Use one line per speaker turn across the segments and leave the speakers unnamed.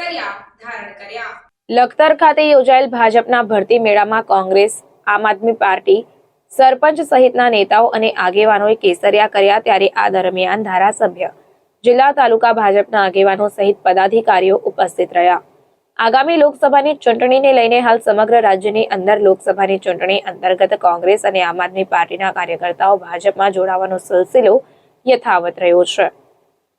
કેસરિયા ધારણ કર્યા।
લખતર ખાતે યોજાયેલ ભાજપના ભરતી મેળામાં કોંગ્રેસ, આમ આદમી પાર્ટી, સરપંચ સહિતના નેતાઓ અને આગેવાનોએ કેસરિયા કર્યા। ત્યારે આ દરમિયાન ધારાસભ્ય, જિલ્લા તાલુકા ભાજપના આગેવાનો સહિત પદાધિકારીઓ ઉપસ્થિત રહ્યા। આગામી લોકસભાની ચૂંટણીને લઈને હાલ સમગ્ર રાજ્યની અંદર લોકસભાની ચૂંટણી અંતર્ગત કોંગ્રેસ અને આમ આદમી પાર્ટીના કાર્યકર્તાઓ ભાજપમાં જોડાવાનો સિલસિલો યથાવત રહ્યો છે।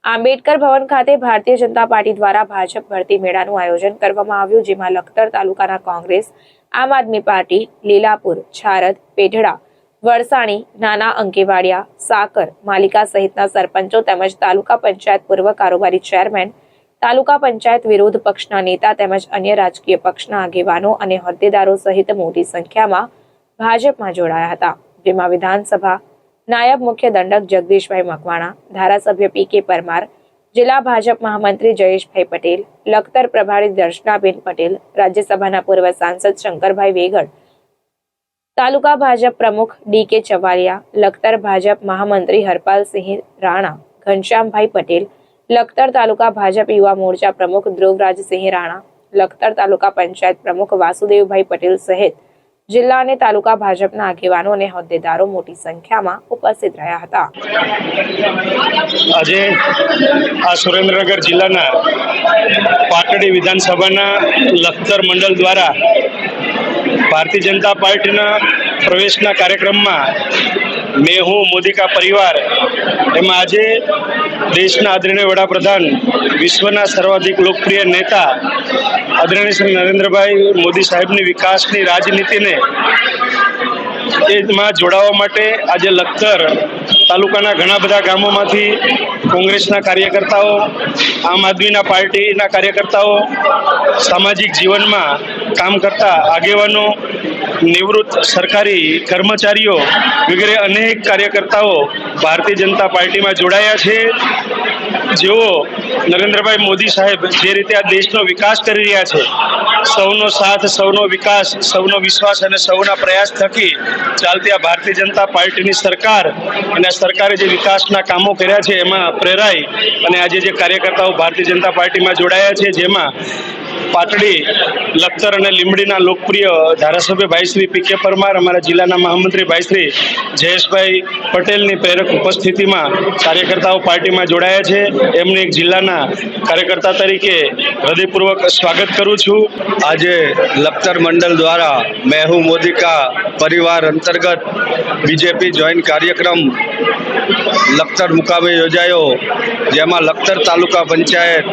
આંબેડકર ભવન ખાતે ભારતીય જનતા પાર્ટી દ્વારા ભાજપ ભરતી મેળાનું આયોજન કરવામાં આવ્યું, જેમાં લખતર તાલુકાના કોંગ્રેસ, આમ આદમી પાર્ટી, લીલાપુર, છારદ, પેઢડા, વરસાણી, નાના અંકેવાડિયા, સાકર, માલિકા સહિતના સરપંચો તેમજ તાલુકા પંચાયત પૂર્વ કારોબારી ચેરમેન, તાલુકા પંચાયત વિરોધ પક્ષના નેતા તેમજ અન્ય રાજકીય પક્ષના આગેવાનો અને હોદ્દેદારો સહિત મોટી સંખ્યામાં ભાજપમાં જોડાયા હતા, જેમાં વિધાનસભા નાયબ મુખ્ય દંડક જગદીશભાઈ મકવાણા, ધારાસભ્ય પી.કે. પરમાર, જિલ્લા ભાજપ મહામંત્રી જયેશભાઈ પટેલ, લખતર પ્રભારી દર્શનાબેન પટેલ, રાજ્યસભાના પૂર્વ સાંસદ શંકરભાઈ વેગડ, તાલુકા ભાજપ પ્રમુખ ડી.કે. ચવાલિયા, લખતર ભાજપ મહામંત્રી હરપાલસિંહ રાણા, ઘનશ્યામભાઈ પટેલ, લખતર તાલુકા ભાજપ યુવા મોરચા પ્રમુખ ધ્રુવરાજસિંહ રાણા, લખતર તાલુકા પંચાયત પ્રમુખ વાસુદેવભાઈ પટેલ સહિત જિલ્લા અને તાલુકા ભાજપના આગેવાનો અને હોદ્દેદારો મોટી સંખ્યામાં ઉપસ્થિત રહ્યા હતા।
આજે આ સુરેન્દ્રનગર જિલ્લાના પાટડી વિધાનસભાના લખતર મંડળ દ્વારા ભારતીય જનતા પાર્ટીના પ્રવેશના કાર્યક્રમમાં મેં હું મોદી કા પરિવાર એમાં આજે દેશના આદરણીય વડાપ્રધાન, વિશ્વના સર્વાધિક લોકપ્રિય નેતા આદરણીય શ્રી નરેન્દ્રભાઈ મોદી સાહેબની વિકાસની રાજનીતિને એમાં જોડાવા માટે આજે લખતર તાલુકાના ઘણા બધા ગામોમાંથી કોંગ્રેસના કાર્યકર્તાઓ, આમ આદમીના પાર્ટીના કાર્યકર્તાઓ, સામાજિક જીવનમાં કામ કરતા આગેવાનો, નિવૃત્ત સરકારી કર્મચારીઓ વગેરે અનેક કાર્યકર્તાઓ ભારતીય જનતા પાર્ટીમાં જોડાયા છે, જેઓ નરેન્દ્રભાઈ મોદી સાહેબ જે રીતે આ દેશનો વિકાસ કરી રહ્યા છે, સૌનો સાથ, સૌનો વિકાસ, સૌનો વિશ્વાસ અને સૌના પ્રયાસ થકી ચાલતી આ ભારતીય જનતા પાર્ટીની સરકાર અને આ સરકારે જે વિકાસના કામો કર્યા છે એમાં પ્રેરાઈ અને આજે જે કાર્યકર્તાઓ ભારતીય જનતા પાર્ટીમાં જોડાયા છે, જેમાં પાટડી, લખતર અને લીંબડીના લોકપ્રિય ધારાસભ્ય ભાઈ શ્રી પી.કે. પરમાર, અમારા જિલ્લાના મહામંત્રી ભાઈ શ્રી જયેશભાઈ પટેલની પ્રેરક ઉપસ્થિતિમાં કાર્યકર્તાઓ પાર્ટીમાં જોડાયા છે। એમને એક જિલ્લાના કાર્યકર્તા તરીકે હૃદયપૂર્વક સ્વાગત કરું છું।
આજે લખતર મંડળ દ્વારા मैं हूं मोदी का परिवार अंतर्गत बीजेपी ज्वाइन कार्यक्रम લખતર મુકામે યોજાયો, જેમાં લખતર તાલુકા પંચાયત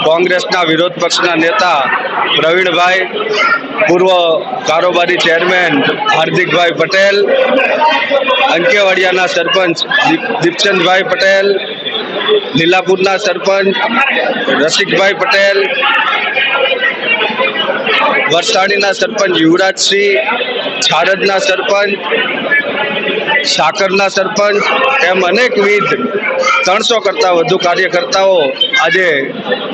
કોંગ્રેસના વિરોધ પક્ષના નેતા પ્રવીણભાઈ, પૂર્વ કારોબારી ચેરમેન હાર્દિકભાઈ પટેલ, અંકેવાડિયાના સરપંચ દીપચંદભાઈ પટેલ, લીલાપુરના સરપંચ રસિકભાઈ પટેલ, વરસાણીના સરપંચ યુવરાજસિંહ, છારદના સરપંચ, સાકરના સરપંચ એમ અનેકવિધ 300 કરતાં વધુ કાર્યકર્તાઓ આજે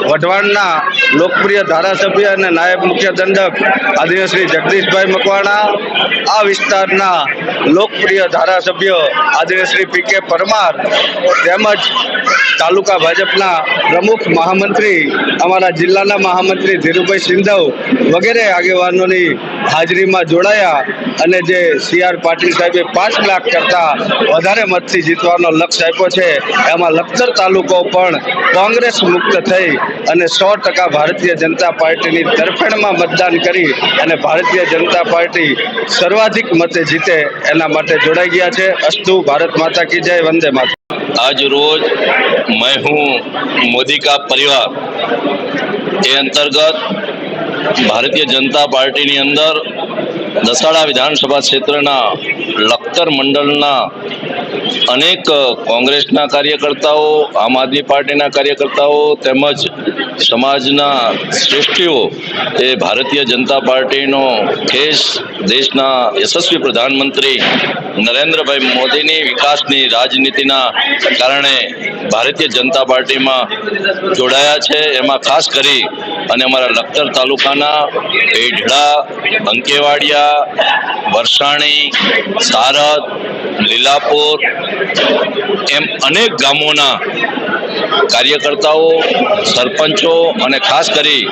વઢવાણના લોકપ્રિય ધારાસભ્ય અને નાયબ મુખ્ય દંડક આદરણીય શ્રી જગદીશભાઈ મકવાણા, આ વિસ્તારના લોકપ્રિય ધારાસભ્ય આદરણીય શ્રી પી.કે. પરમાર તેમજ તાલુકા ભાજપના પ્રમુખ મહામંત્રી, અમારા જિલ્લાના મહામંત્રી ધીરુભાઈ સિંધવ વગેરે આગેવાનોની હાજરીમાં જોડાયા અને જે સી.આર. પાટીલ સાહેબે 5 લાખ કરતાં વધારે મતથી જીતવાનો લક્ષ્ય આપ્યો છે, એમાં લખતર તાલુકો પણ કોંગ્રેસ મુક્ત થઈ અને 100% ભારતીય જનતા પાર્ટીની તરફેણમાં મતદાન કરી અને ભારતીય જનતા પાર્ટી સર્વાધિક મતે જીતે એના માટે જોડાઈ ગયા છે। અસ્તુ, ભારત માતા કી જય, વંદે માતરમ।
आज रोज मैं हूँ मोदी का परिवार के अंतर्गत भारतीय जनता पार्टी ની અંદર દસાડા વિધાનસભા ક્ષેત્રના લખતર મંડળના અનેક કોંગ્રેસના કાર્યકર્તાઓ, આમ આદમી પાર્ટીના કાર્યકર્તાઓ તેમજ સમાજના શ્રેષ્ઠીઓ એ ભારતીય જનતા પાર્ટીનો ખેસ દેશના યશસ્વી પ્રધાનમંત્રી નરેન્દ્રભાઈ મોદીની વિકાસની રાજનીતિના કારણે ભારતીય જનતા પાર્ટીમાં જોડાયા છે। એમાં ખાસ કરી અને અમારા લખતર તાલુકાના પેઢડા, અંકેવાડિયા, વરસાણી, સારદ, લીલાપુર એમ અનેક ગામોના કાર્યકર્તાઓ, સરપંચો અને ખાસ કરી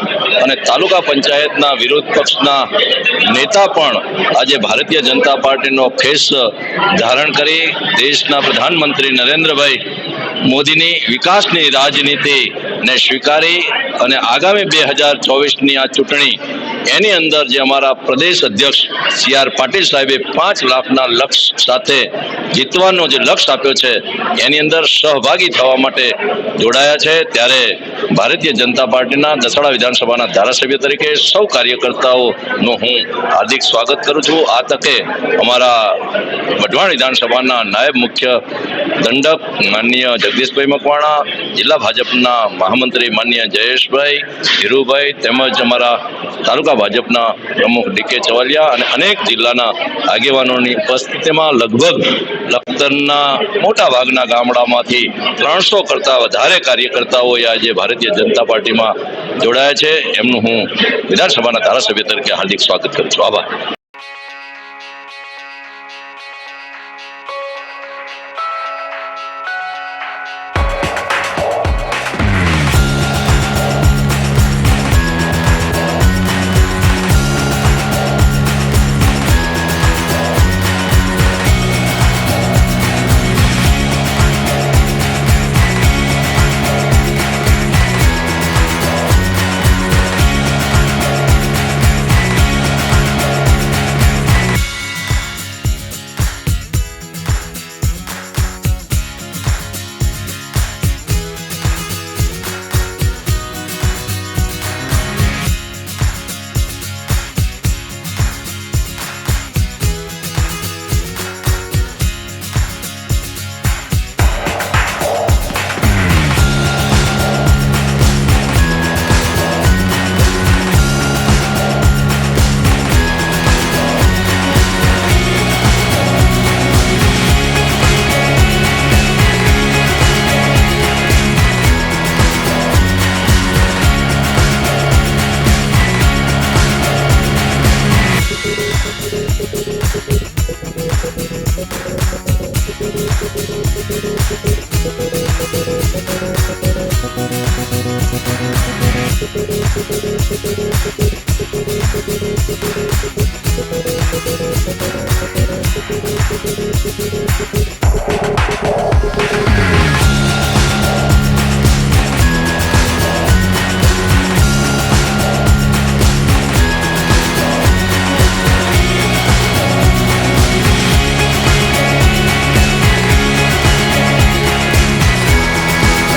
અને તાલુકા પંચાયતના વિરોધ પક્ષના નેતા પણ આજે ભારતીય જનતા પાર્ટીનો ખેસ ધારણ કરી દેશના પ્રધાનમંત્રી નરેન્દ્રભાઈ મોદીની વિકાસની રાજનીતિને સ્વીકારી અને આગામી 2024ની આ ચૂંટણી એની અંદર જે અમારા પ્રદેશ અધ્યક્ષ CR પાટીલ સાહેબે 5 લાખના લક્ષ્ય સાથે જીતવાનો જે લક્ષ્ય આપ્યો છે એની અંદર સહભાગી થવા માટે જોડાયા છે। ત્યારે ભારતીય જનતા પાર્ટીના દસાડા વિધાનસભાના ધારાસભ્ય તરીકે સૌ કાર્યકર્તાઓનું હું હાર્દિક સ્વાગત કરું છું। આ તકે અમારા વઢવાણ વિધાનસભાના નાયબ મુખ્ય દંડક માનનીય જગદીશભાઈ મકવાણા, જિલ્લા ભાજપના મહામંત્રી માનનીય જયેશભાઈ, ધીરુભાઈ તેમજ અમારા તાલુકા ભાજપના પ્રમુખ DK ચવાલિયા અને અનેક જિલ્લાના આગેવાનોની ઉપસ્થિતિમાં લગભગ લખતરના મોટા ભાગના ગામડામાંથી 300 કરતાં વધારે કાર્યકર્તાઓએ આજે ભારતીય જનતા પાર્ટીમાં જોડાયા છે। એમનું હું વિધાનસભાના ધારાસભ્ય તરીકે હાર્દિક સ્વાગત કરું છું। આભાર।